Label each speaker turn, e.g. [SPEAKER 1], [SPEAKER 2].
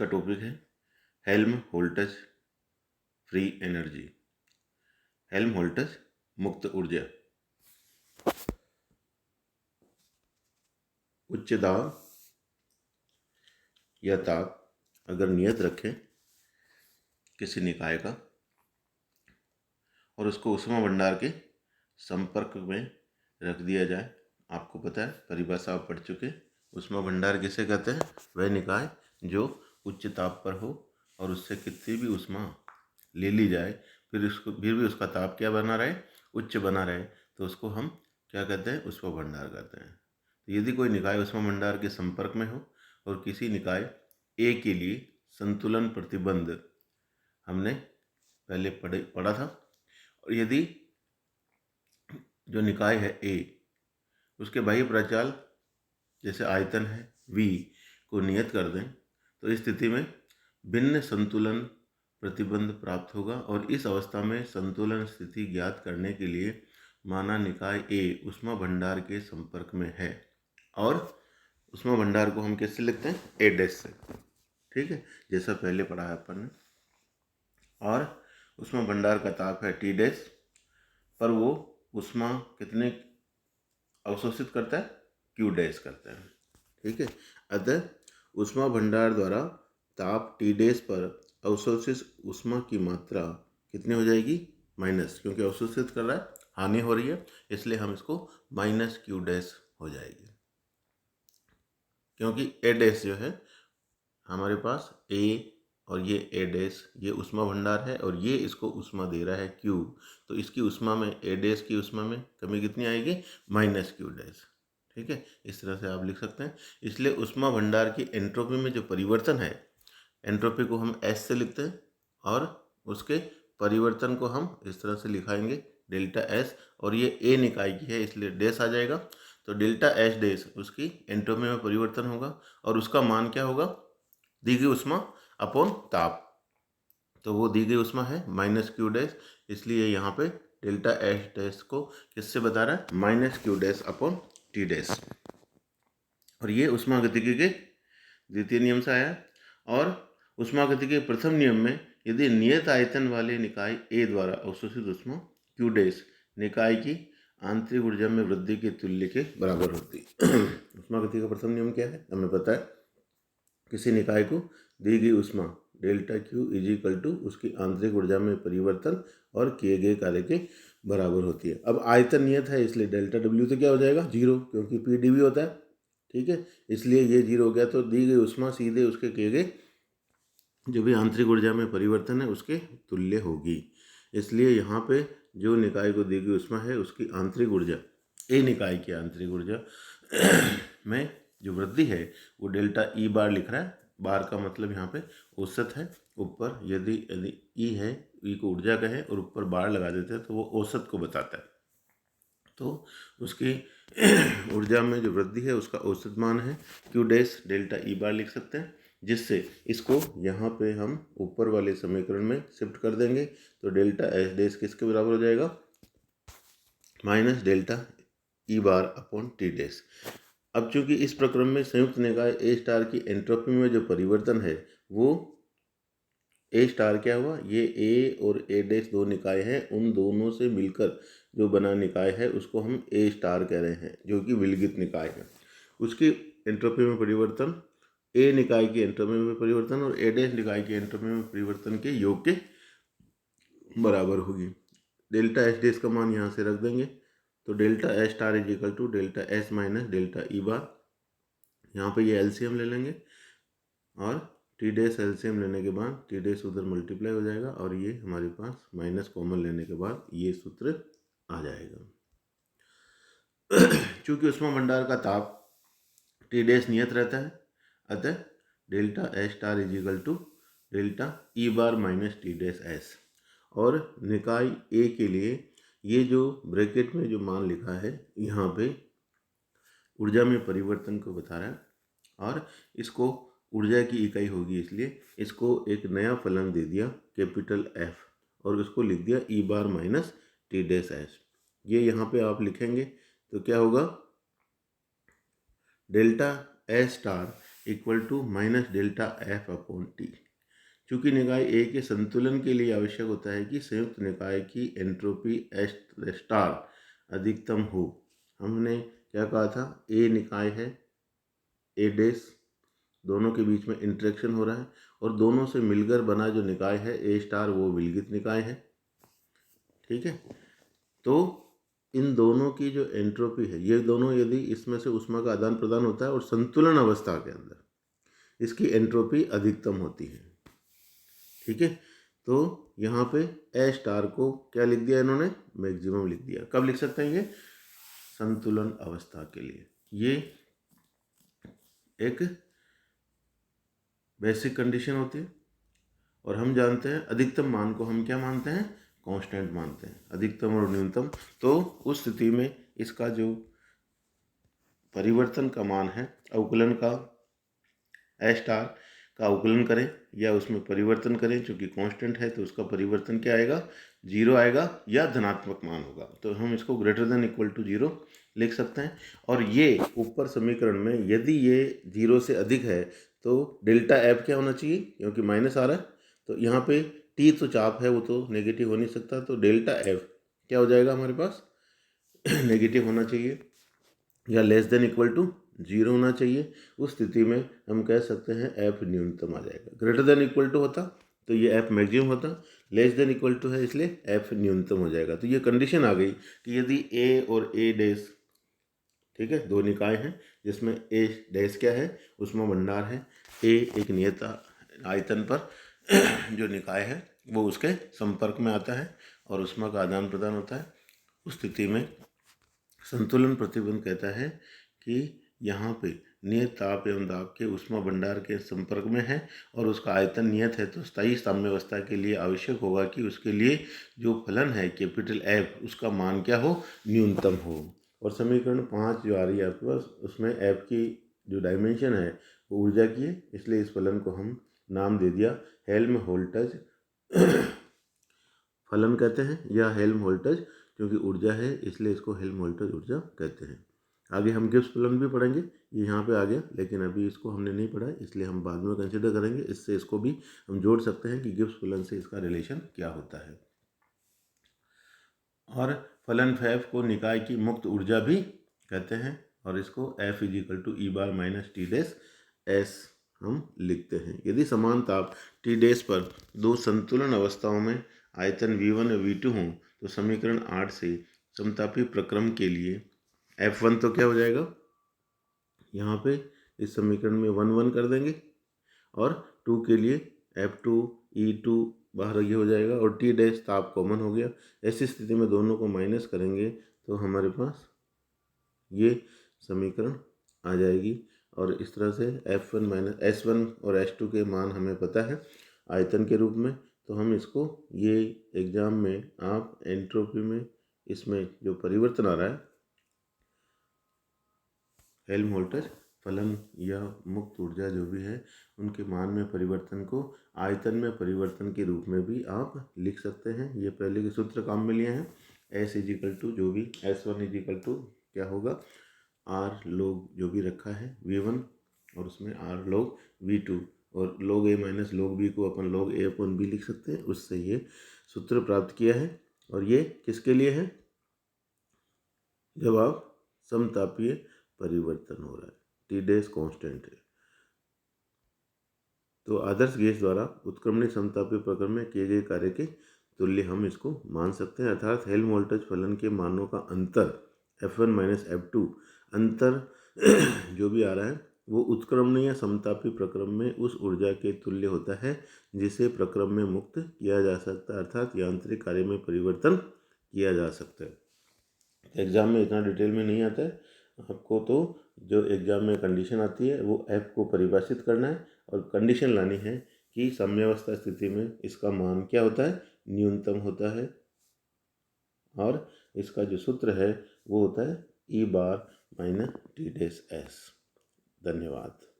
[SPEAKER 1] का टॉपिक है Helmholtz free energy. Helmholtz मुक्त ऊर्जा। उच्च दाब या ताप अगर नियत रखें किसी निकाय का और उसको ऊष्मा भंडार के संपर्क में रख दिया जाए, आपको पता है परिभाषा आप पढ़ चुके। ऊष्मा भंडार किसे कहते हैं? वह निकाय जो उच्च ताप पर हो और उससे कितनी भी ऊष्मा ले ली जाए फिर भी उसका ताप क्या बना रहे? उच्च बना रहे, तो उसको हम क्या कहते हैं? ऊष्मा भंडार कहते हैं। तो यदि कोई निकाय ऊष्मा भंडार के संपर्क में हो और किसी निकाय ए के लिए संतुलन प्रतिबंध हमने पहले पढ़ा था, और यदि जो निकाय है ए उसके बाह्य प्रचाल जैसे आयतन है V को नियत कर दें, तो इस स्थिति में भिन्न संतुलन प्रतिबंध प्राप्त होगा। और इस अवस्था में संतुलन स्थिति ज्ञात करने के लिए माना निकाय ए ऊष्मा भंडार के संपर्क में है, और ऊष्मा भंडार को हम कैसे लिखते हैं? ए डैश से, ठीक है, जैसा पहले पढ़ा है अपन ने। और ऊष्मा भंडार का ताप है T डैश, पर वो ऊष्मा कितने अवशोषित करता है? Q डैश करता है, ठीक है। अतः ऊष्मा भंडार द्वारा ताप T डैश पर अवशोषित ऊष्मा की मात्रा कितनी हो जाएगी? माइनस, क्योंकि अवशोषित कर रहा है, हानि हो रही है, इसलिए हम इसको -Q डैश हो जाएगी। क्योंकि A डैश जो है हमारे पास A और ये A डैश ये ऊष्मा भंडार है और ये इसको ऊष्मा दे रहा है Q, तो इसकी ऊष्मा में A डैश की ऊष्मा में कमी कितनी आएगी? -Q डैश, ठीक है। इस तरह से आप लिख सकते हैं। इसलिए ऊष्मा भंडार की एंट्रोपी में जो परिवर्तन है, एंट्रोपी को हम S से लिखते हैं और उसके परिवर्तन को हम इस तरह से लिखाएंगे डेल्टा S, और ये A निकाय की है इसलिए डैश आ जाएगा। तो डेल्टा S डैश उसकी एंट्रोपी में परिवर्तन होगा और उसका मान क्या होगा? दी गई ऊष्मा अपॉन ताप, तो वो दी गई ऊष्मा है -Q डैश, इसलिए यहाँ पे डेल्टा S डैश को किससे बता रहा है? -Q dash upon T dash. और ये ऊष्मागतिकी के द्वितीय नियम से आया। और ऊष्मागतिकी के प्रथम नियम में यदि नियत आयतन वाले निकाय A द्वारा अवशोषित ऊष्मा Q डैश निकाय की आंतरिक ऊर्जा में वृद्धि के तुल्य के बराबर होती है। ऊष्मागतिकी का प्रथम नियम क्या है? हमें पता है, किसी निकाय को दी गई ऊष्मा डेल्टा Q = उसकी आंतरिक ऊर्जा में परिवर्तन और किए गए कार्य के बराबर होती है। अब आयतन नियत है इसलिए डेल्टा W तो क्या हो जाएगा? 0, क्योंकि PdV होता है, ठीक है, इसलिए ये 0 हो गया। तो दी गई ऊष्मा सीधे उसके किए गए जो भी आंतरिक ऊर्जा में परिवर्तन है उसके तुल्य होगी। इसलिए यहाँ पे जो निकाय को दी गई ऊष्मा है उसकी आंतरिक ऊर्जा, ए निकाय की आंतरिक ऊर्जा में जो वृद्धि है वो डेल्टा E बार लिख रहा है। बार का मतलब यहाँ पे औसत है। ऊपर यदि E है, E को ऊर्जा कहे और ऊपर बार लगा देते हैं तो वो औसत को बताता है। तो उसकी ऊर्जा में जो वृद्धि है उसका औसत मान है Q डैश डेल्टा E बार लिख सकते हैं, जिससे इसको यहाँ पे हम ऊपर वाले समीकरण में शिफ्ट कर देंगे। तो डेल्टा S डैश किसके बराबर हो जाएगा? -Delta E bar upon T dash. अब चूंकि इस प्रक्रम में संयुक्त निकाय A स्टार की एंट्रोपी में जो परिवर्तन है वो A स्टार क्या हुआ? ये A और A डैश दो निकाय हैं, उन दोनों से मिलकर जो बना निकाय है उसको हम A स्टार कह रहे हैं, जो कि विलगित निकाय है। उसकी एंट्रोपी में परिवर्तन A निकाय की एंट्रोपी में परिवर्तन और A डैश निकाय की एंट्रोपी में परिवर्तन के योग के बराबर होगी। डेल्टा S डैश का मान यहाँ से रख देंगे, तो delta S star = delta S - delta E बार। यहाँ पे ये एलसीएम ले लेंगे और T डैश एलसीएम लेने के बाद T डैश उधर मल्टीप्लाई हो जाएगा और ये हमारे पास माइनस कॉमन लेने के बाद ये सूत्र आ जाएगा। चूँकि ऊष्मा भंडार का ताप T डैश नियत रहता है, अतः delta S star = delta E bar - T dash S। और निकाय A के लिए ये जो ब्रैकेट में जो मान लिखा है यहाँ पे ऊर्जा में परिवर्तन को बता रहा है, और इसको ऊर्जा की इकाई होगी इसलिए इसको एक नया फलन दे दिया कैपिटल F और उसको लिख दिया E bar - T dash S। ये यहाँ पे आप लिखेंगे तो क्या होगा? Delta S star equal to minus delta F upon T. चूँकि निकाय ए के संतुलन के लिए आवश्यक होता है कि संयुक्त निकाय की एंट्रोपी एच स्टार अधिकतम हो। हमने क्या कहा था, ए निकाय है, ए डैश, दोनों के बीच में इंटरेक्शन हो रहा है और दोनों से मिलकर बना जो निकाय है ए स्टार वो विलगित निकाय है। ठीक है, तो इन दोनों की जो एंट्रोपी है, ये दोनों यदि इसमें से ऊष्मा का आदान प्रदान होता है और संतुलन अवस्था के अंदर इसकी एंट्रोपी अधिकतम होती है। ठीक है, तो यहाँ पे ए स्टार को क्या लिख दिया इन्होंने, मैक्सिमम लिख दिया। कब लिख सकते हैं ये, संतुलन अवस्था के लिए। ये एक बेसिक कंडीशन होती है और हम जानते हैं अधिकतम मान को हम क्या मानते हैं, कांस्टेंट मानते हैं, अधिकतम और न्यूनतम। तो उस स्थिति में इसका जो परिवर्तन का मान है, अवकलन का ए स्टार का अवकलन करें या उसमें परिवर्तन करें, चूँकि कांस्टेंट है तो उसका परिवर्तन क्या आएगा, जीरो आएगा या धनात्मक मान होगा। तो हम इसको greater than equal to zero लिख सकते हैं। और ये ऊपर समीकरण में यदि ये जीरो से अधिक है तो डेल्टा एफ क्या होना चाहिए, क्योंकि माइनस आ रहा है तो यहाँ पे टी तो चाप है, वो तो नेगेटिव हो नहीं सकता, तो डेल्टा एफ क्या हो जाएगा हमारे पास नेगेटिव होना चाहिए या less than equal to zero होना चाहिए। उस स्थिति में हम कह सकते हैं एफ न्यूनतम आ जाएगा। ग्रेटर देन इक्वल टू होता तो ये एफ मैक्सिमम होता, लेस देन इक्वल टू है इसलिए एफ न्यूनतम हो जाएगा। तो ये कंडीशन आ गई कि यदि ए और ए डैश, ठीक है, दो निकाय हैं जिसमें ए डैश क्या है, ऊष्मा भंडार है, ए एक नियत आयतन पर जो निकाय है वो उसके संपर्क में आता है और ऊष्मा का आदान प्रदान होता है। उस स्थिति में संतुलन प्रतिबंध कहता है कि यहाँ पे नियत ताप एवं दाब के ऊष्मा भंडार के संपर्क में है और उसका आयतन नियत है, तो स्थायी साम्यावस्था के लिए आवश्यक होगा कि उसके लिए जो फलन है कैपिटल एफ, उसका मान क्या हो, न्यूनतम हो। और समीकरण 5 जो आ रही है आपके पास, उसमें एफ की जो डायमेंशन है वो ऊर्जा की है, इसलिए इस फलन को हम नाम दे दिया हेल्महोल्ट्ज़ फलन कहते हैं या हेल्महोल्ट्ज़, क्योंकि ऊर्जा है इसलिए इसको हेल्महोल्ट्ज़ ऊर्जा कहते हैं। आगे हम गिब्स फलन भी पढ़ेंगे, ये यहाँ पे आ गया, लेकिन अभी इसको हमने नहीं पढ़ा इसलिए हम बाद में कंसिडर करेंगे। इससे इसको भी हम जोड़ सकते हैं कि गिब्स फलन से इसका रिलेशन क्या होता है। और फलन एफ को निकाय की मुक्त ऊर्जा भी कहते हैं और इसको F is equal to E bar minus T dash S हम लिखते हैं। यदि समान ताप टी डैश पर दो संतुलन अवस्थाओं में आयतन V1 और V2 हों तो समीकरण 8 से समतापी प्रक्रम के लिए F1 तो क्या हो जाएगा, यहाँ पे इस समीकरण में 1 1 कर देंगे और 2 के लिए F2 E2 बाहर ये हो जाएगा और T डैश ताप कॉमन हो गया। ऐसी स्थिति में दोनों को माइनस करेंगे तो हमारे पास ये समीकरण आ जाएगी और इस तरह से F1 माइनस S1 और S2 के मान हमें पता है आयतन के रूप में। तो हम इसको, ये एग्जाम में आप एंट्रोपी में इसमें जो परिवर्तन आ रहा है हेल्महोल्ट्ज़ फलन या मुक्त ऊर्जा जो भी है उनके मान में परिवर्तन को आयतन में परिवर्तन के रूप में भी आप लिख सकते हैं। ये पहले के सूत्र काम में लिए हैं। एस इज इक्वल टू जो भी S1 इज इक्वल टू क्या होगा, आर लोग जो भी रखा है V1 और उसमें आर लोग V2 और log a minus log b को अपन log a अपन b लिख सकते हैं। उससे ये सूत्र प्राप्त किया है और ये किसके लिए है, जब आप समतापीय परिवर्तन हो रहा है, टी डैश कांस्टेंट है। तो आदर्श गैस द्वारा उत्क्रमणीय समतापीय प्रक्रम में किए गए कार्य के तुल्य हम इसको मान सकते हैं, अर्थात हेल्महोल्ट्ज़ फलन के मानों का अंतर F1 माइनस F2 अंतर जो भी आ रहा है वो उत्क्रमणीय समतापी प्रक्रम में उस ऊर्जा के तुल्य होता है जिसे प्रक्रम में मुक्त किया जा सकता है, अर्थात यांत्रिक कार्य में परिवर्तन किया जा सकता है। एग्जाम में इतना डिटेल में नहीं आता है आपको, तो जो एग्जाम में कंडीशन आती है वो एफ को परिभाषित करना है और कंडीशन लानी है कि साम्यावस्था स्थिति में इसका मान क्या होता है, न्यूनतम होता है और इसका जो सूत्र है वो होता है ई bar minus T dash S. धन्यवाद।